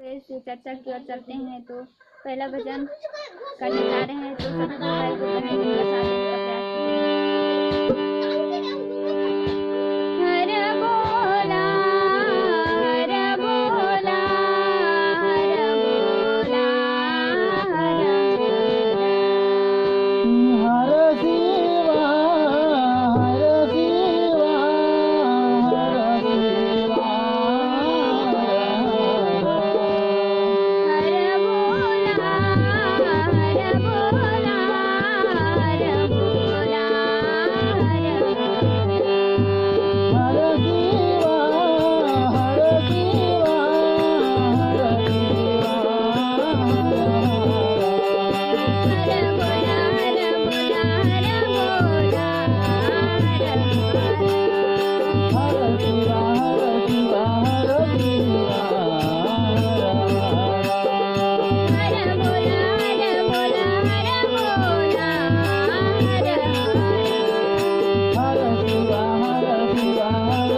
इस चर्चा की ओर चलते हैं। तो पहला भजन करने जा रहे हैं, तो सभी भाई को बहन उनका साथ देने का प्रयास करें। हर बोला हर बोला हर बोला हर बोला हर शिवा हर शिवा हर शिवा हर बोला हर बोला हर बोला हर बोला हर शिवा हर शिवा हर शिवा